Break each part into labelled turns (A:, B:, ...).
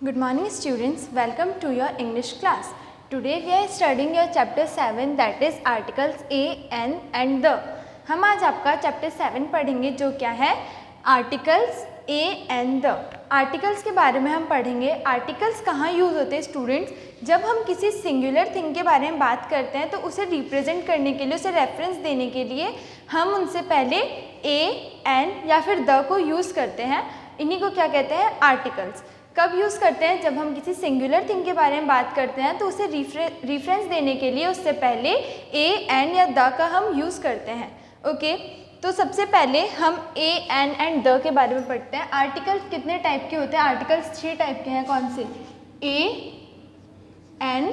A: Good morning students, welcome to your English class. Today we are studying your chapter 7 that is articles a, n and the. हम आज आपका chapter 7 पढ़ेंगे जो क्या है articles a and the. Articles के बारे में हम पढ़ेंगे. आर्टिकल्स कहाँ यूज़ होते हैं स्टूडेंट्स? जब हम किसी सिंगुलर थिंग के बारे में बात करते हैं तो उसे रिप्रेजेंट करने के लिए, उसे रेफरेंस देने के लिए हम उनसे पहले a, n या फिर the को यूज़ करते हैं. इन्हीं को क्या कहते हैं? आर्टिकल्स. कब यूज़ करते हैं? जब हम किसी सिंगुलर थिंग के बारे में बात करते हैं तो उसे रिफरेंस देने के लिए उससे पहले ए, एन या द का हम यूज़ करते हैं. ओके, तो सबसे पहले हम ए, एन एंड द के बारे में पढ़ते हैं. आर्टिकल्स कितने टाइप के होते हैं? आर्टिकल्स 3 टाइप के हैं. कौन से? ए, एन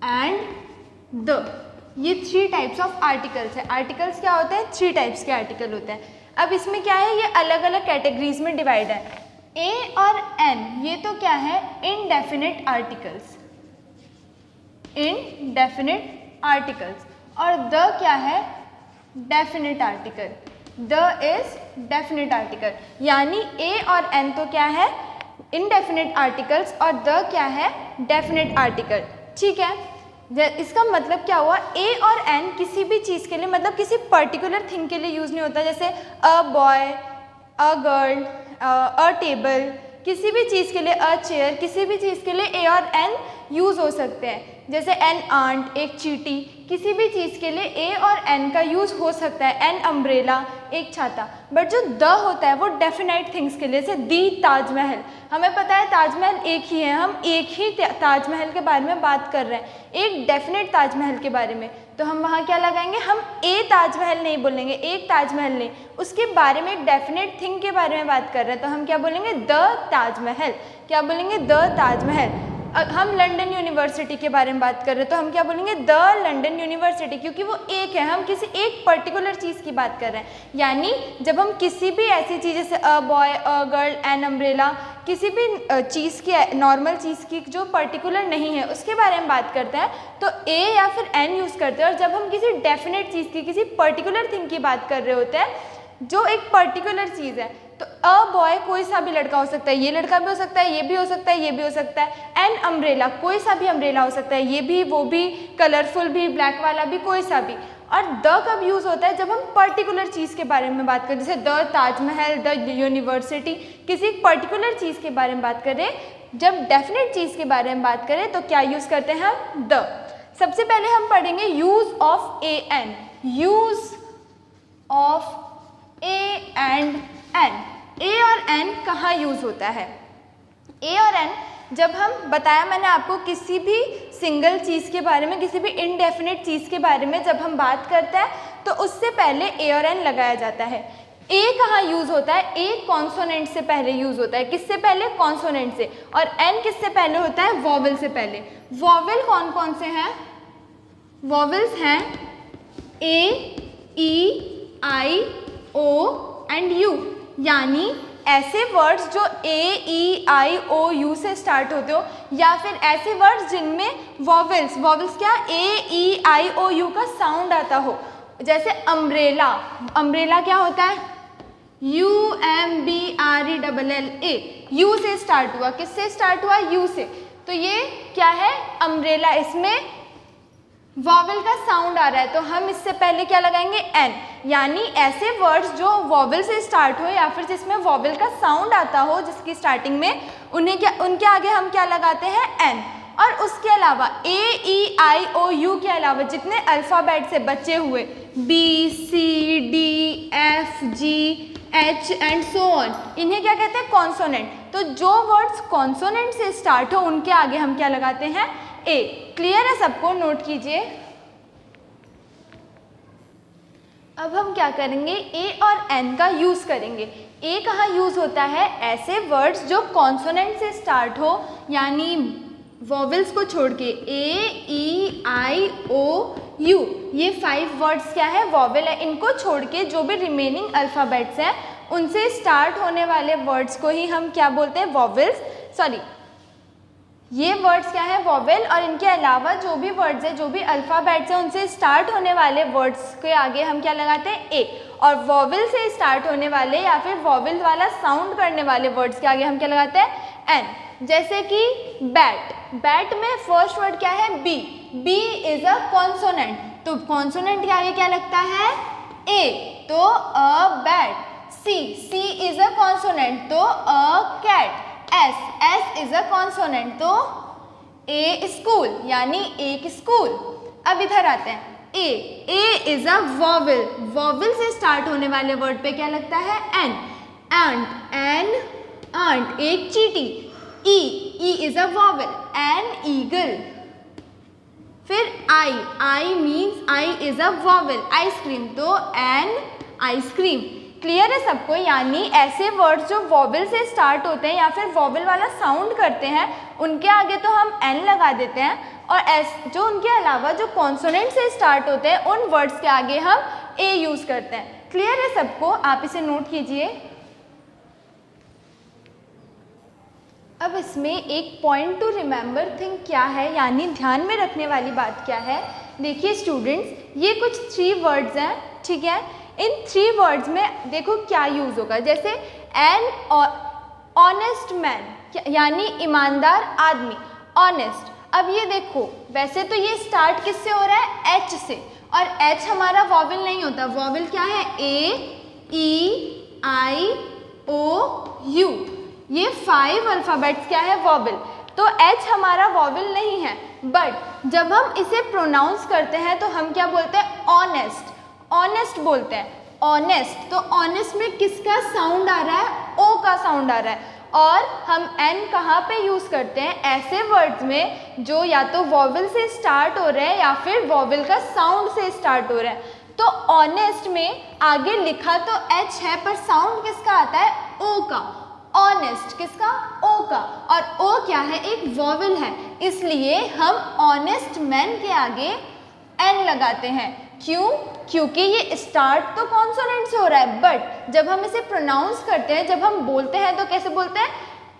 A: एंड द. ये 3 टाइप्स ऑफ आर्टिकल्स है. आर्टिकल्स क्या होते हैं? 3 टाइप्स के आर्टिकल होते हैं. अब इसमें क्या है, ये अलग अलग कैटेगरीज में डिवाइड है. ए और एन ये तो क्या है? Indefinite articles. Indefinite articles. और द क्या है? Definite article. The is definite article. यानी ए और एन तो क्या है? इनडेफिनिट आर्टिकल्स और द क्या है? Definite article. ठीक है, इसका मतलब क्या हुआ? ए और एन किसी भी चीज़ के लिए, मतलब किसी पर्टिकुलर थिंग के लिए यूज़ नहीं होता. जैसे a boy, a girl, a table, किसी भी चीज़ के लिए, अ चेयर, किसी भी चीज़ के लिए ए और एन यूज़ हो सकते हैं. जैसे एन आंट, एक चींटी, किसी भी चीज़ के लिए ए और एन का यूज़ हो सकता है. एन अम्ब्रेला, एक छाता. बट जो द होता है वो डेफिनाइट थिंग्स के लिए. जैसे दी ताजमहल, हमें पता है ताजमहल एक ही है, हम एक ही ताजमहल के बारे में बात कर रहे हैं, एक डेफिनेट ताजमहल के बारे में. तो हम वहाँ क्या लगाएंगे? हम ए ताजमहल नहीं बोलेंगे, एक ताजमहल नहीं, उसके बारे में एक डेफिनेट थिंग के बारे में बात कर रहे हैं तो हम क्या बोलेंगे? द ताजमहल. क्या बोलेंगे? द ताजमहल. हम लंदन यूनिवर्सिटी के बारे में बात कर रहे हैं तो हम क्या बोलेंगे? द लंदन यूनिवर्सिटी, क्योंकि वो एक है, हम किसी एक पर्टिकुलर चीज़ की बात कर रहे हैं. यानी जब हम किसी भी ऐसी चीज़ जैसे a boy, a girl, an umbrella, किसी भी चीज़ की, नॉर्मल चीज़ की जो पर्टिकुलर नहीं है उसके बारे में बात करते हैं तो ए या फिर एन यूज़ करते हैं. और जब हम किसी डेफिनेट चीज़ की, किसी पर्टिकुलर थिंग की बात कर रहे होते हैं जो एक पर्टिकुलर चीज़ है, तो अ बॉय कोई सा भी लड़का हो सकता है, ये लड़का भी हो सकता है, ये भी हो सकता है, ये भी हो सकता है. एन अम्ब्रेला, कोई सा भी अम्ब्रेला हो सकता है, ये भी, वो भी, कलरफुल भी, ब्लैक वाला भी, कोई सा भी. और द कब यूज़ होता है? जब हम पर्टिकुलर चीज़ के बारे में बात करें, जैसे द ताजमहल, द यूनिवर्सिटी, किसी पर्टिकुलर चीज़ के बारे में बात करें. जब डेफिनेट चीज़ के बारे में बात करें तो क्या यूज़ करते हैं हम? द. सबसे पहले हम पढ़ेंगे use of a an. Use of a and an. A और एन कहाँ यूज़ होता है? ए और एन जब हम बताया मैंने आपको, किसी भी सिंगल चीज़ के बारे में, किसी भी इनडेफिनिट चीज़ के बारे में जब हम बात करते हैं तो उससे पहले ए और एन लगाया जाता है. ए कहाँ यूज़ होता है? ए कॉन्सोनेंट से पहले यूज़ होता है. किससे पहले? कॉन्सोनेंट से. और एन किससे पहले होता है? वॉवेल से पहले. वॉवेल कौन कौन से हैं? वॉवेल्स हैं ए, ई, आई, ओ एंड यू. यानी ऐसे वर्ड्स जो ए, ई, आई, ओ, यू से स्टार्ट होते हो, या फिर ऐसे वर्ड्स जिनमें वॉवेल्स, वॉवेल्स क्या? ए, ई, आई, ओ, यू का साउंड आता हो. जैसे अम्ब्रेला. अम्ब्रेला क्या होता है? U M B R E double L A. U से स्टार्ट हुआ. किससे स्टार्ट हुआ? यू से. तो ये क्या है? अम्ब्रेला. इसमें वॉवेल का साउंड आ रहा है तो हम इससे पहले क्या लगाएंगे? एन. यानी ऐसे वर्ड्स जो वॉवेल से स्टार्ट हो या फिर जिसमें वॉवेल का साउंड आता हो जिसकी स्टार्टिंग में, उन्हें क्या, उनके आगे हम क्या लगाते हैं? एन. और उसके अलावा ए, ई, आई, ओ, यू के अलावा जितने अल्फ़ाबेट से बचे हुए, B, C, D, F, G, H and so on, इन्हें क्या कहते हैं? कॉन्सोनेंट. तो जो वर्ड्स कॉन्सोनेंट से स्टार्ट हो उनके आगे हम क्या लगाते हैं? ए. क्लियर है सबको? नोट कीजिए. अब हम क्या करेंगे? ए और एन का यूज़ करेंगे. ए कहाँ यूज़ होता है? ऐसे वर्ड्स जो कॉन्सोनेंट से स्टार्ट हो, यानी वॉवेल्स को छोड़ के ए, ई, आई, ओ, यू, ये 5 वर्ड्स क्या है? वॉवेल है. इनको छोड़ के जो भी रिमेनिंग अल्फ़ाबेट्स हैं उनसे स्टार्ट होने वाले वर्ड्स को ही हम क्या बोलते हैं? वॉवेल्स. सॉरी, ये वर्ड्स क्या है? वॉवेल. और इनके अलावा जो भी वर्ड्स हैं, जो भी अल्फ़ाबेट्स हैं, उनसे स्टार्ट होने वाले वर्ड्स के आगे हम क्या लगाते हैं? ए. और वॉवेल से स्टार्ट होने वाले या फिर वॉवेल वाला साउंड करने वाले वर्ड्स के आगे हम क्या लगाते हैं? एन. जैसे कि बैट, बैट में फर्स्ट वर्ड क्या है? B, B is a consonant, तो कॉन्सोनेंट के आगे क्या लगता है? ए, तो a bat. C, C is a consonant, तो a cat. S, S is a consonant, तो ए स्कूल, यानी एक स्कूल। अब इधर आते हैं, ए, ए इज अ वॉवल, वॉवल से स्टार्ट होने वाले वर्ड पे क्या लगता है? एन, एंट, एन एंट, एक चींटी। E, E is a vowel, an eagle. फिर I, I means I is a vowel, ice cream, तो एन आइसक्रीम। क्लियर है सबको? यानी ऐसे वर्ड्स जो वॉवल से स्टार्ट होते हैं या फिर वॉवल वाला साउंड करते हैं उनके आगे तो हम एन लगा देते हैं, और जो उनके अलावा जो कॉन्सोनेंट से स्टार्ट होते हैं उन वर्ड्स के आगे हम ए यूज़ करते हैं। क्लियर है सबको? आप इसे नोट कीजिए। अब इसमें एक पॉइंट टू रिमेंबर थिंग क्या है, यानी ध्यान में रखने वाली बात क्या है? देखिए स्टूडेंट्स, ये कुछ 3 वर्ड्स हैं, ठीक है? इन 3 वर्ड्स में देखो क्या यूज़ होगा, जैसे एन ऑनेस्ट मैन, यानी ईमानदार आदमी, ऑनेस्ट। अब ये देखो, वैसे तो ये स्टार्ट किससे हो रहा है? एच से, और एच हमारा वॉवल नहीं होता। वॉवल क्या है? ए, ई, आई, ओ, यू, ये 5 अल्फ़ाबेट्स क्या है? वॉवल। तो एच हमारा वॉवल नहीं है, बट जब हम इसे प्रोनाउंस करते हैं तो हम क्या बोलते हैं? ऑनेस्ट, ऑनेस्ट बोलते हैं, ऑनेस्ट। तो ऑनेस्ट में किसका साउंड आ रहा है? ओ का साउंड आ रहा है। और हम एन कहाँ पे यूज़ करते हैं? ऐसे वर्ड्स में जो या तो वॉवल से स्टार्ट हो रहे हैं या फिर वॉवल का साउंड से स्टार्ट हो रहे हैं। तो ऑनेस्ट में आगे लिखा तो एच है, पर साउंड किसका आता है? ओ का। ऑनेस्ट किसका? ओ का। और ओ क्या है? एक वॉवल है, इसलिए हम ऑनेस्ट मैन के आगे एन लगाते हैं। क्यों? क्योंकि ये स्टार्ट तो कॉन्सोनेंट से हो रहा है, बट जब हम इसे प्रोनाउंस करते हैं, जब हम बोलते हैं तो कैसे बोलते हैं?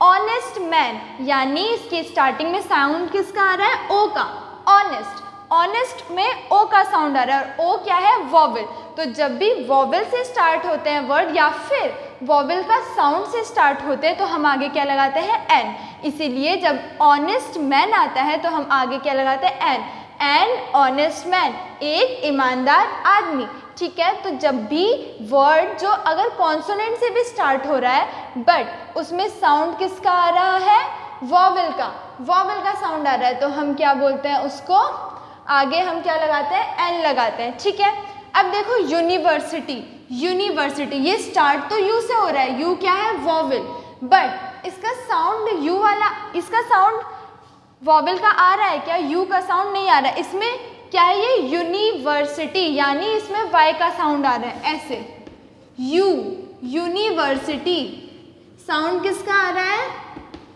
A: ऑनेस्ट मैन, यानी इसकी स्टार्टिंग में साउंड किसका आ रहा है? ओ का। ऑनेस्ट, ऑनेस्ट में ओ का साउंड आ रहा है, और ओ क्या है? वॉवल। तो जब भी वॉवल से स्टार्ट होते हैं वर्ड या फिर वॉवल का साउंड से स्टार्ट होते हैं तो हम आगे क्या लगाते हैं? एन। इसीलिए जब ऑनेस्ट मैन आता है तो हम आगे क्या लगाते हैं? एन। एन ऑनेस्ट मैन, एक ईमानदार आदमी, ठीक है? तो जब भी वर्ड जो अगर कॉन्सोनेंट से भी स्टार्ट हो रहा है बट उसमें साउंड किसका आ रहा है? वॉवल का, वॉवल का साउंड आ रहा है, तो हम क्या बोलते हैं उसको? आगे हम क्या लगाते हैं? एन लगाते हैं, ठीक है? अब देखो यूनिवर्सिटी, यूनिवर्सिटी, ये स्टार्ट तो यू से हो रहा है, यू क्या है? वॉवल, बट इसका साउंड यू वाला, इसका साउंड वॉवल का आ रहा है क्या? यू का साउंड नहीं आ रहा है। इसमें क्या है? ये यूनिवर्सिटी, यानी इसमें वाई का साउंड आ रहा है, ऐसे यू, यूनिवर्सिटी, साउंड किसका आ रहा है?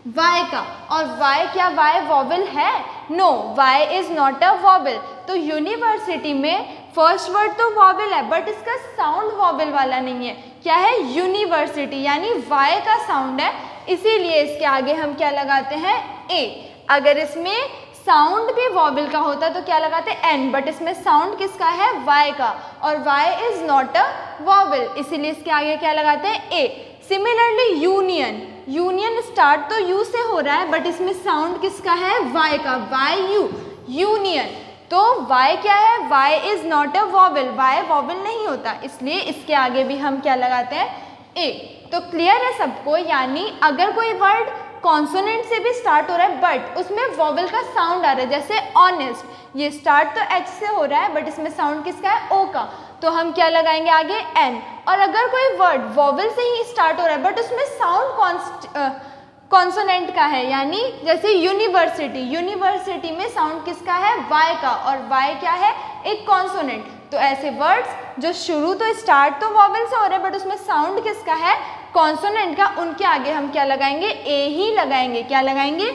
A: वाई का। और वाई क्या? वाई वॉवल है? No, Y is not a vowel. तो यूनिवर्सिटी में फर्स्ट वर्ड तो वॉवल है बट इसका साउंड वॉवल वाला नहीं है। क्या है? यूनिवर्सिटी, यानी वाई का साउंड है, इसीलिए इसके आगे हम क्या लगाते हैं? ए। अगर इसमें साउंड भी वॉवल का होता तो क्या लगाते? एन, बट इसमें साउंड किसका है? वाई का, और Y is not a vowel, इसीलिए इसके आगे क्या लगाते हैं? A. Similarly union, union start तो यू से हो रहा है बट इसमें साउंड किसका है? वाई का, वाई यू, यूनियन। तो वाई क्या है? Y is not a vowel, Y vowel नहीं होता, इसलिए इसके आगे भी हम क्या लगाते हैं? ए। तो क्लियर है सबको? यानी अगर कोई वर्ड कॉन्सोनेंट से भी स्टार्ट हो रहा है बट उसमें वॉवल का साउंड आ रहा है, जैसे ऑनेस्ट, ये स्टार्ट तो एच से हो रहा है बट इसमें साउंड किसका है? ओ का, तो हम क्या लगाएंगे आगे? एन। और अगर कोई वर्ड वॉवल से ही स्टार्ट हो रहा है बट उसमें साउंड कॉन्सोनेंट का है, यानी जैसे यूनिवर्सिटी, यूनिवर्सिटी में साउंड किसका है? वाई का, और वाई क्या है? एक कॉन्सोनेंट। तो ऐसे वर्ड्स जो शुरू तो स्टार्ट तो वॉवल से हो रहे हैं बट उसमें साउंड किसका है? कॉन्सोनेंट का, उनके आगे हम क्या लगाएंगे? ए ही लगाएंगे। क्या लगाएंगे?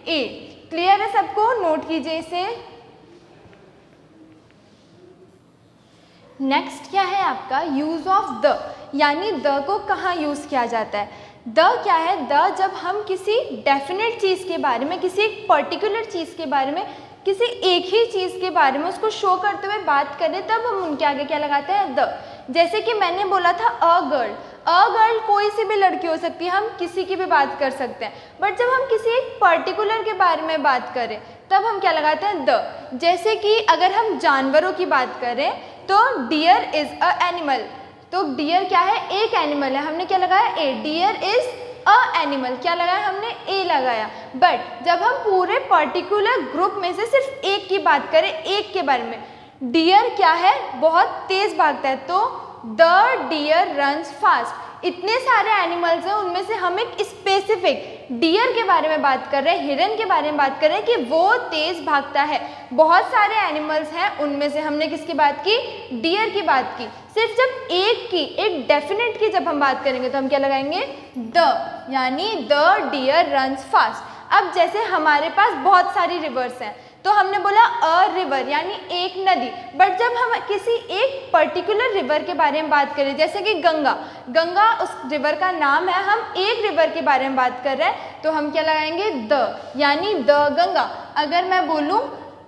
A: ए। क्लियर है सबको? नोट कीजिए इसे। नेक्स्ट क्या है आपका? यूज ऑफ द, यानी द को कहाँ यूज किया जाता है? द क्या है? द जब हम किसी डेफिनेट चीज़ के बारे में, किसी एक पर्टिकुलर चीज़ के बारे में, किसी एक ही चीज़ के बारे में उसको शो करते हुए बात करें तब हम उनके आगे क्या लगाते हैं? द। जैसे कि मैंने बोला था अ गर्ल, अ गर्ल कोई सी भी लड़की हो सकती है, हम किसी की भी बात कर सकते हैं, बट जब हम किसी एक पर्टिकुलर के बारे में बात करें तब हम क्या लगाते हैं, द। जैसे कि अगर हम जानवरों की बात करें तो डियर इज़ अ एनिमल, तो डियर क्या है, एक एनिमल है, हमने क्या लगाया, ए। डियर इज़ अ एनिमल क्या लगाया हमने, ए लगाया। बट जब हम पूरे पर्टिकुलर ग्रुप में से सिर्फ एक की बात करें, एक के बारे में, डियर क्या है, बहुत तेज भागता है, तो द डियर रन्स फास्ट। इतने सारे एनिमल्स हैं, उनमें से हम एक स्पेसिफिक डियर के बारे में बात कर रहे हैं, हिरन के बारे में बात कर रहे हैं कि वो तेज भागता है। बहुत सारे एनिमल्स हैं, उनमें से हमने किसकी बात की, डियर की बात की। सिर्फ जब एक की, एक डेफिनेट की जब हम बात करेंगे तो हम क्या लगाएंगे, द, यानी द डियर रन्स फास्ट। अब जैसे हमारे पास बहुत सारी रिवर्स हैं, तो हमने बोला अ रिवर यानी एक नदी, बट जब हम किसी एक पर्टिकुलर रिवर के बारे में बात करें, जैसे कि गंगा, गंगा उस रिवर का नाम है, हम एक रिवर के बारे में बात कर रहे हैं, तो हम क्या लगाएंगे, द, यानी द गंगा। अगर मैं बोलूँ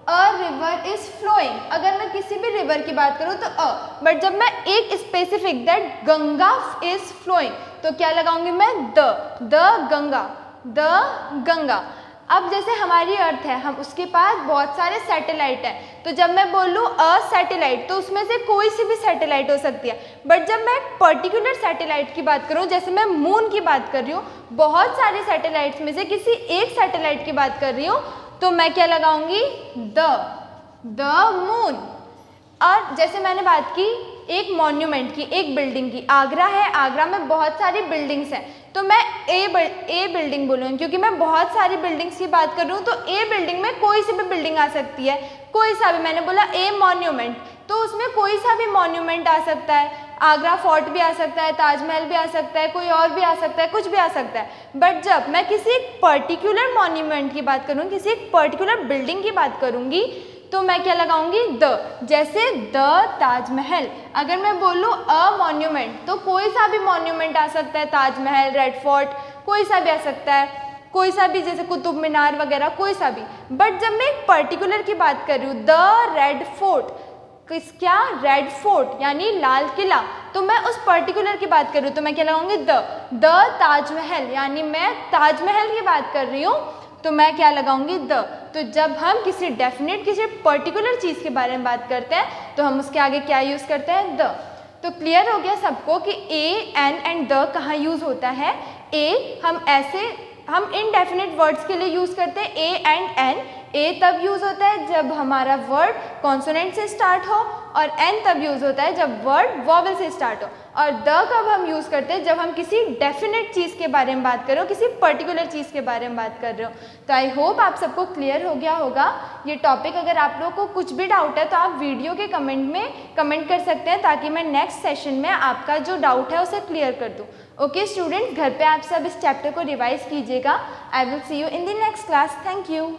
A: अ रिवर इज़ फ्लोइंग, अगर मैं किसी भी रिवर की बात करूँ तो अ, बट जब मैं एक specific that Ganga is flowing, तो क्या लगाऊंगी मैं, द गंगा, द गंगा। अब जैसे हमारी अर्थ है, हम उसके पास बहुत सारे सैटेलाइट हैं, तो जब मैं बोलूँ अ सैटेलाइट, तो उसमें से कोई सी भी सैटेलाइट हो सकती है, बट जब मैं पर्टिकुलर सैटेलाइट की बात करूँ, जैसे मैं मून की बात कर रही हूँ, बहुत सारे सैटेलाइट्स में से किसी एक सैटेलाइट की बात कर रही हूँ, तो मैं क्या लगाऊंगी, द मून। और जैसे मैंने बात की एक मॉन्यूमेंट की, एक बिल्डिंग की, आगरा है, आगरा में बहुत सारी बिल्डिंग्स हैं, तो मैं ए बिल्डिंग बोलूँगी, क्योंकि मैं बहुत सारी बिल्डिंग्स की बात कर रही हूँ, तो ए बिल्डिंग में कोई सी भी बिल्डिंग आ सकती है, कोई सा भी। मैंने बोला ए मॉन्यूमेंट, तो उसमें कोई सा भी मॉन्यूमेंट आ सकता है, आगरा फोर्ट भी आ सकता है, ताजमहल भी आ सकता है, कोई और भी आ सकता है, कुछ भी आ सकता है। बट जब मैं किसी एक पर्टिकुलर मॉन्यूमेंट की बात करूँगी, किसी एक पर्टिकुलर बिल्डिंग की बात करूँगी, तो मैं क्या लगाऊंगी, द। जैसे द ताजमहल, अगर मैं बोलूँ अ मॉन्यूमेंट, तो कोई सा भी मॉन्यूमेंट आ सकता है, ताजमहल, रेड फोर्ट, कोई सा भी आ सकता है, कोई सा भी, जैसे कुतुब मीनार वगैरह, कोई सा भी। बट जब मैं एक पर्टिकुलर की बात कर रही हूँ, द रेड फोर्ट, क्या, रेड फोर्ट यानी लाल किला, तो मैं उस पर्टिकुलर की बात कर रही हूँ, तो मैं क्या लगाऊंगी, द ताजमहल, यानी मैं ताजमहल की बात कर रही हूँ, तो मैं क्या लगाऊंगी, द। तो जब हम किसी डेफिनेट, किसी पर्टिकुलर चीज़ के बारे में बात करते हैं, तो हम उसके आगे क्या यूज़ करते हैं, द। तो क्लियर हो गया सबको कि ए, एन एंड द कहाँ यूज़ होता है। ए हम इनडेफिनेट वर्ड्स के लिए यूज़ करते हैं, ए एंड एन। ए तब यूज़ होता है जब हमारा वर्ड कॉन्सोनेंट से स्टार्ट हो, और एन तब यूज़ होता है जब वर्ड वॉवल से स्टार्ट हो। और द कब हम यूज़ करते हैं, जब हम किसी डेफिनेट चीज़ के बारे में बात कर रहे हो, किसी पर्टिकुलर चीज़ के बारे में बात कर रहे हो। तो आई होप आप सबको क्लियर हो गया होगा ये टॉपिक। अगर आप लोगों को कुछ भी डाउट है तो आप वीडियो के कमेंट में कमेंट कर सकते हैं, ताकि मैं नेक्स्ट सेशन में आपका जो डाउट है उसे क्लियर कर दूँ। ओके स्टूडेंट्स, घर पे आप सब इस चैप्टर को रिवाइज कीजिएगा। I will see you in the next class. Thank you.